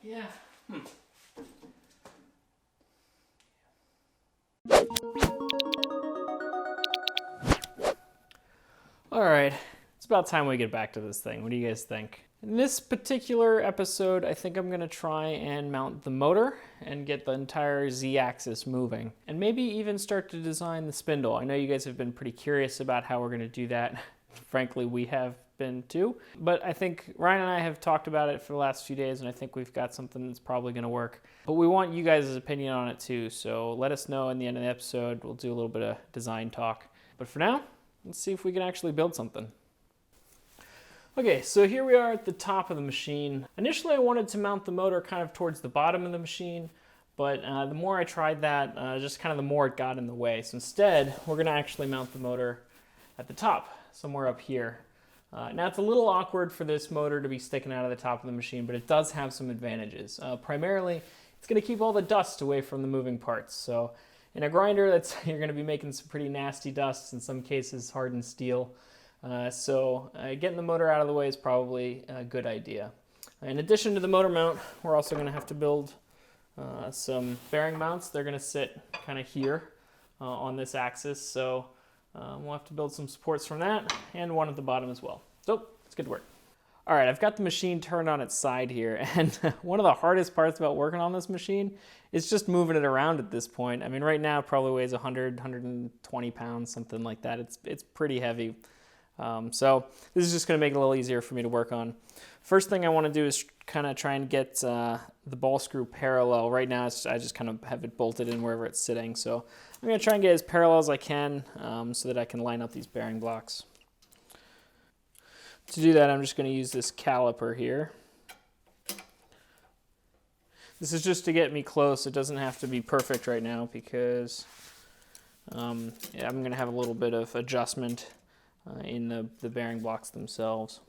Yeah. All right, it's about time we get back to this thing. What do you guys think? In this particular episode, I think I'm gonna try and mount the motor and get the entire Z-axis moving, and maybe even start to design the spindle. I know you guys have been pretty curious about how we're gonna do that. Frankly, we have been too, but I think Ryan and I have talked about it for the last few days, and I think we've got something that's probably gonna work. But we want you guys' opinion on it too, so let us know in the end of the episode. We'll do a little bit of design talk. But for now, let's see if we can actually build something. Okay, so here we are at the top of the machine. Initially, I wanted to mount the motor kind of towards the bottom of the machine, but the more I tried that, just kind of the more it got in the way. So instead, we're gonna actually mount the motor at the top, somewhere up here. Now it's a little awkward for this motor to be sticking out of the top of the machine, but it does have some advantages. Primarily, it's gonna keep all the dust away from the moving parts. So in a grinder, you're gonna be making some pretty nasty dusts, in some cases hardened steel. So getting the motor out of the way is probably a good idea. In addition to the motor mount, we're also going to have to build some bearing mounts. They're going to sit kind of here on this axis, so we'll have to build some supports from that and one at the bottom as well. So let's get to work. All right, I've got the machine turned on its side here, and one of the hardest parts about working on this machine is just moving it around at this point. I mean, right now it probably weighs 100, 120 pounds, something like that. It's pretty heavy. So this is just going to make it a little easier for me to work on. First thing I want to do is kind of try and get the ball screw parallel. Right now I just kind of have it bolted in wherever it's sitting. So I'm going to try and get as parallel as I can so that I can line up these bearing blocks. To do that, I'm just going to use this caliper here. This is just to get me close. It doesn't have to be perfect right now because I'm going to have a little bit of adjustment in the bearing blocks themselves.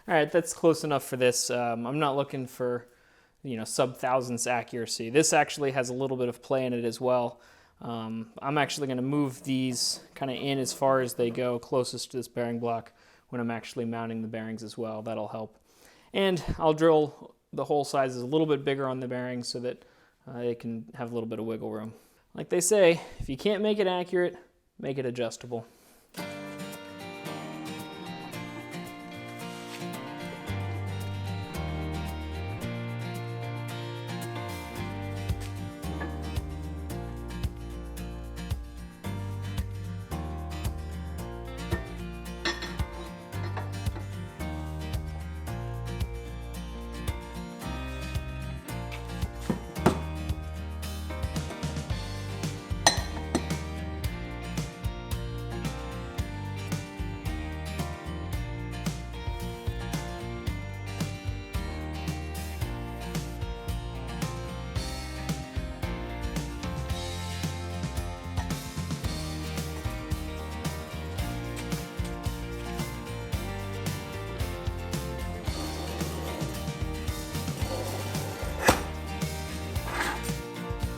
All right, that's close enough for this. I'm not looking for, sub-thousandths accuracy. This actually has a little bit of play in it as well. I'm actually going to move these kind of in as far as they go closest to this bearing block when I'm actually mounting the bearings as well. That'll help. And I'll drill the hole sizes a little bit bigger on the bearings so that they can have a little bit of wiggle room. Like they say, if you can't make it accurate, make it adjustable.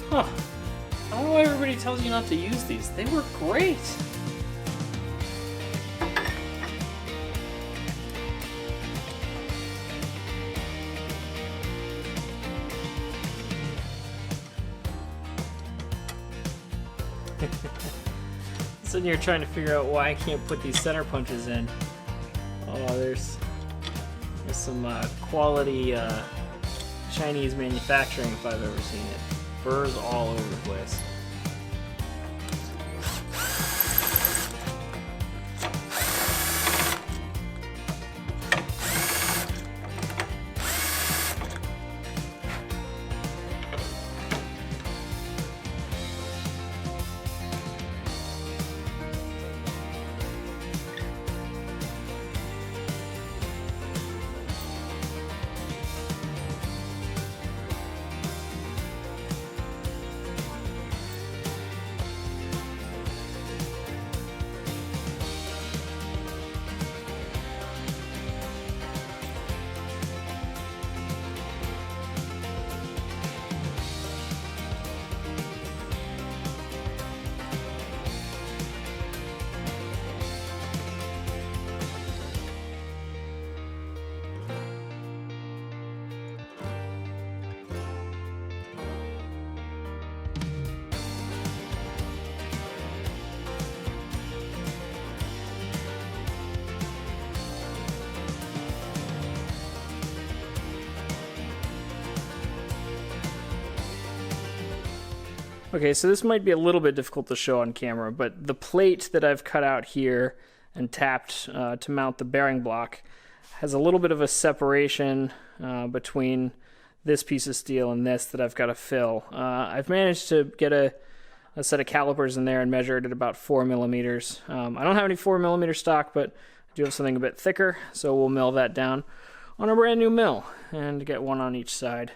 Huh. I don't know why everybody tells you not to use these. They work great. Sitting here trying to figure out why I can't put these center punches in. Oh, there's some quality Chinese manufacturing if I've ever seen it. Burrs all over the place. Okay, so this might be a little bit difficult to show on camera, but the plate that I've cut out here and tapped to mount the bearing block has a little bit of a separation between this piece of steel and this that I've got to fill. I've managed to get a set of calipers in there and measure it at about 4 millimeters. I don't have any 4 millimeter stock, but I do have something a bit thicker, so we'll mill that down on a brand new mill and get one on each side.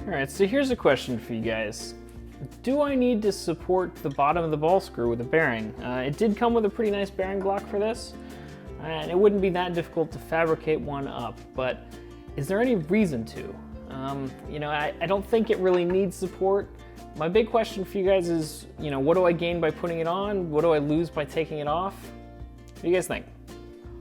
All right, so here's a question for you guys. Do I need to support the bottom of the ball screw with a bearing? It did come with a pretty nice bearing block for this, and it wouldn't be that difficult to fabricate one up, but is there any reason to? You know, I don't think it really needs support. My big question for you guys is, you know, what do I gain by putting it on? What do I lose by taking it off? What do you guys think?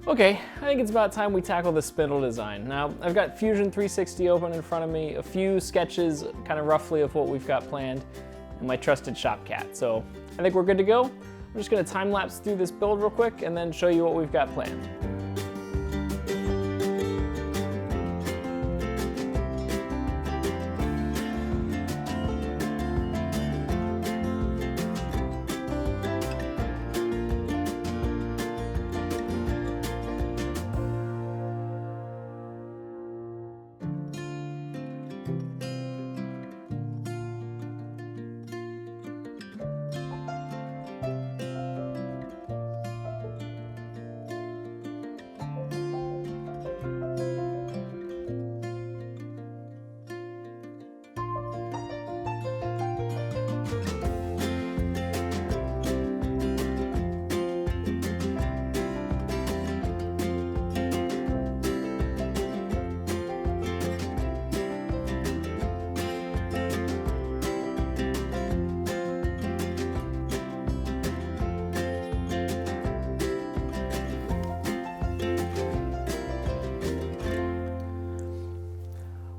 Okay, I think it's about time we tackle the Spindle Design. Now, I've got Fusion 360 open in front of me, a few sketches kind of roughly of what we've got planned, and my trusted shop cat. So I think we're good to go. I'm just gonna time lapse through this build real quick and then show you what we've got planned.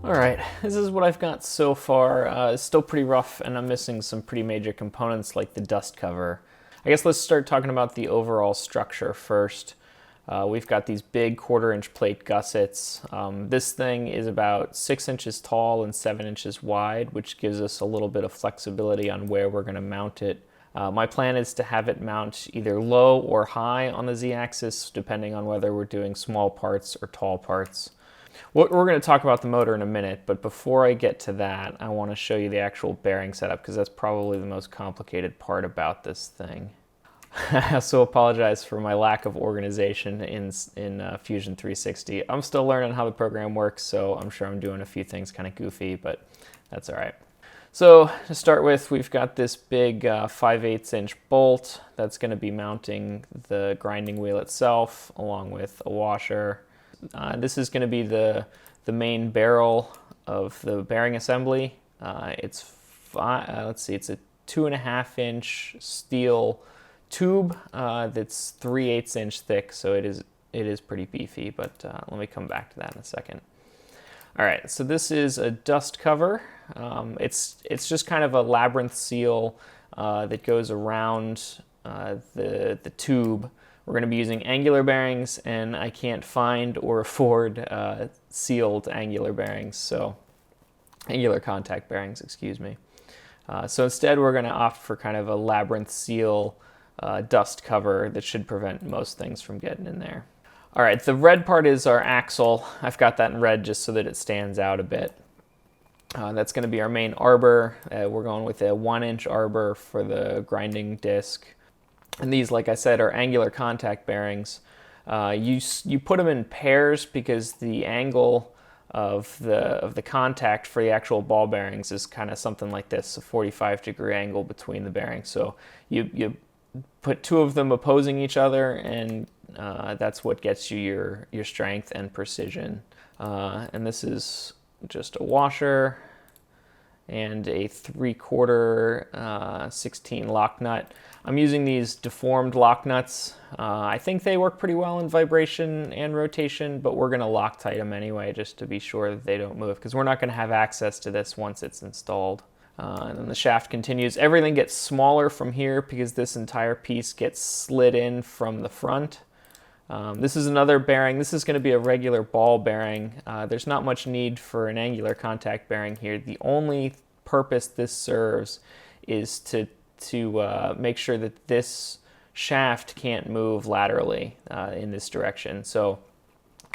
All right, this is what I've got so far. It's still pretty rough, and I'm missing some pretty major components like the dust cover. I guess let's start talking about the overall structure first. We've got these big 1/4-inch plate gussets. This thing is about 6 inches tall and 7 inches wide, which gives us a little bit of flexibility on where we're gonna mount it. My plan is to have it mount either low or high on the Z-axis, depending on whether we're doing small parts or tall parts. We're going to talk about the motor in a minute, but before I get to that, I want to show you the actual bearing setup because that's probably the most complicated part about this thing. I also apologize for my lack of organization in Fusion 360. I'm still learning how the program works, so I'm sure I'm doing a few things kind of goofy, but that's all right. So to start with, we've got this big 5/8 inch bolt that's going to be mounting the grinding wheel itself, along with a washer. This is going to be the main barrel of the bearing assembly. It's a 2.5 inch steel tube that's 3/8 inch thick, so it is pretty beefy. But let me come back to that in a second. All right, so this is a dust cover. It's just kind of a labyrinth seal that goes around the tube. We're going to be using angular bearings, and I can't find or afford sealed angular bearings, so angular contact bearings, excuse me. So instead, we're going to opt for kind of a labyrinth seal dust cover that should prevent most things from getting in there. All right, the red part is our axle. I've got that in red just so that it stands out a bit. That's going to be our main arbor. We're going with a 1-inch arbor for the grinding disc. And these, like I said, are angular contact bearings. You put them in pairs because the angle of the contact for the actual ball bearings is kind of something like this, a 45-degree angle between the bearings. So you put two of them opposing each other, and that's what gets you your strength and precision. And this is just a washer and a 3/4 16 lock nut. I'm using these deformed lock nuts. I think they work pretty well in vibration and rotation, but we're going to Loctite them anyway just to be sure that they don't move, because we're not going to have access to this once it's installed. And then the shaft continues. Everything gets smaller from here because this entire piece gets slid in from the front. This is another bearing. This is going to be a regular ball bearing. There's not much need for an angular contact bearing here. The only purpose this serves is to make sure that this shaft can't move laterally in this direction. So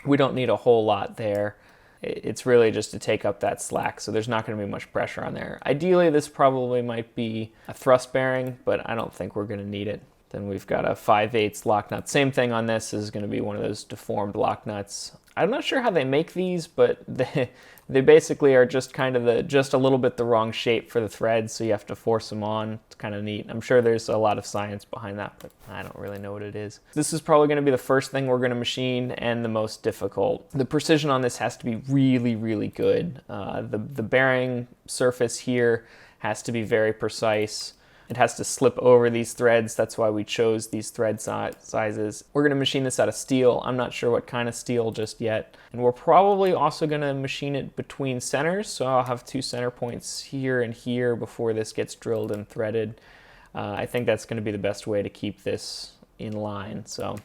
we don't need a whole lot there. It's really just to take up that slack, so there's not going to be much pressure on there. Ideally, this probably might be a thrust bearing, but I don't think we're going to need it. Then we've got a 5/8 lock nut. Same thing on this. This is going to be one of those deformed lock nuts. I'm not sure how they make these, but they basically are just kind of just a little bit the wrong shape for the threads, so you have to force them on. It's kind of neat. I'm sure there's a lot of science behind that, but I don't really know what it is. This is probably going to be the first thing we're going to machine and the most difficult. The precision on this has to be really, really good. The bearing surface here has to be very precise. It has to slip over these threads. That's why we chose these thread sizes. We're going to machine this out of steel. I'm not sure what kind of steel just yet. And we're probably also going to machine it between centers. So I'll have 2 center points here and here before this gets drilled and threaded. I think that's going to be the best way to keep this in line. So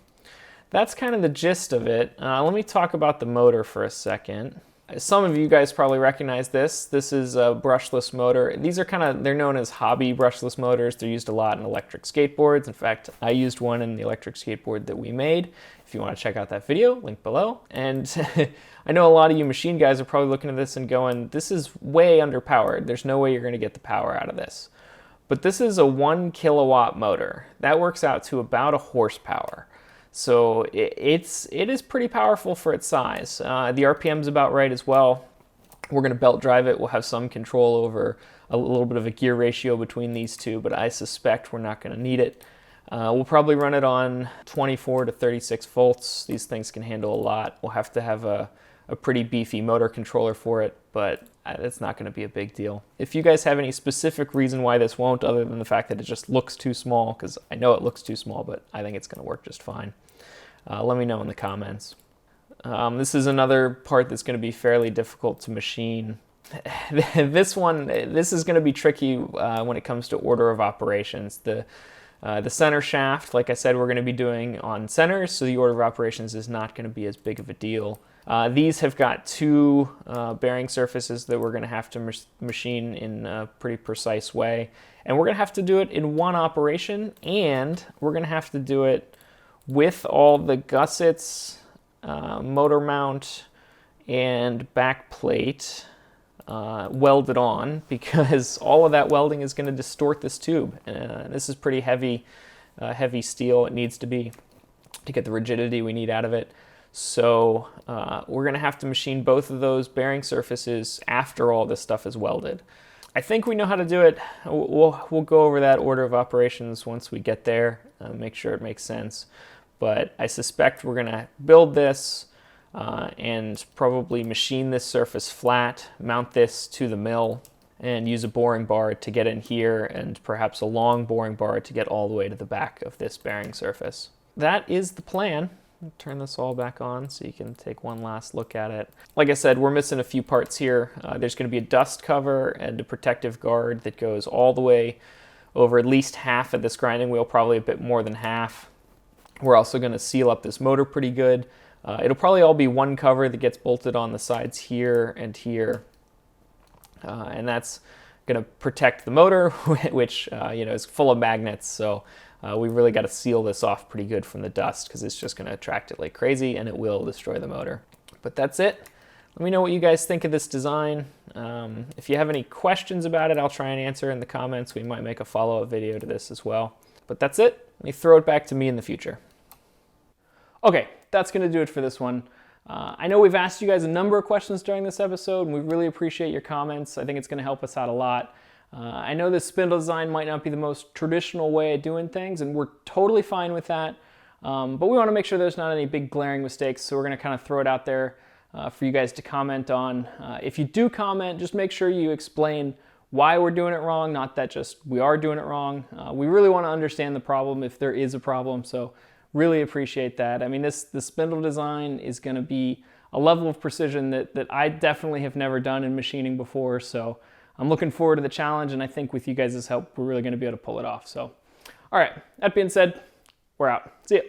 that's kind of the gist of it. Let me talk about the motor for a second. Some of you guys probably recognize this. This is a brushless motor. These are they're known as hobby brushless motors. They're used a lot in electric skateboards. In fact, I used one in the electric skateboard that we made. If you want to check out that video, link below. And I know a lot of you machine guys are probably looking at this and going, this is way underpowered. There's no way you're going to get the power out of this. But this is a 1 kilowatt motor. That works out to about 1 horsepower. So it is pretty powerful for its size. The RPM's about right as well. We're going to belt drive it. We'll have some control over a little bit of a gear ratio between these two, but I suspect we're not going to need it. We'll probably run it on 24 to 36 volts. These things can handle a lot. We'll have to have a pretty beefy motor controller for it, but it's not going to be a big deal. If you guys have any specific reason why this won't, other than the fact that it just looks too small, because I know it looks too small, but I think it's going to work just fine, let me know in the comments. This is another part that's going to be fairly difficult to machine. This is going to be tricky when it comes to order of operations. The center shaft, like I said, we're going to be doing on centers, so the order of operations is not going to be as big of a deal. These have got 2 bearing surfaces that we're going to have to machine in a pretty precise way. And we're going to have to do it in one operation, and we're going to have to do it with all the gussets, motor mount, and back plate welded on, because all of that welding is going to distort this tube. This is pretty heavy steel. It needs to be to get the rigidity we need out of it. So we're going to have to machine both of those bearing surfaces after all this stuff is welded. I think we know how to do it. We'll go over that order of operations once we get there, make sure it makes sense. But I suspect we're going to build this and probably machine this surface flat, mount this to the mill, and use a boring bar to get in here, and perhaps a long boring bar to get all the way to the back of this bearing surface. That is the plan. I'll turn this all back on so you can take one last look at it. Like I said, we're missing a few parts here. There's going to be a dust cover and a protective guard that goes all the way over at least half of this grinding wheel, probably a bit more than half. We're also going to seal up this motor pretty good. It'll probably all be one cover that gets bolted on the sides here and here. And that's going to protect the motor, which is full of magnets. So we really got to seal this off pretty good from the dust, because it's just going to attract it like crazy, and it will destroy the motor. But that's it. Let me know what you guys think of this design. If you have any questions about it, I'll try and answer in the comments. We might make a follow-up video to this as well. But that's it. Let me throw it back to me in the future. Okay, that's going to do it for this one. I know we've asked you guys a number of questions during this episode, and we really appreciate your comments. I think it's going to help us out a lot. I know this spindle design might not be the most traditional way of doing things, and we're totally fine with that. But we want to make sure there's not any big glaring mistakes, so we're going to kind of throw it out there for you guys to comment on. If you do comment, just make sure you explain why we're doing it wrong, not that just we are doing it wrong. We really want to understand the problem if there is a problem, so really appreciate that. I mean, the spindle design is going to be a level of precision that I definitely have never done in machining before, so I'm looking forward to the challenge, and I think with you guys' help, we're really going to be able to pull it off. So, all right, that being said, we're out. See ya.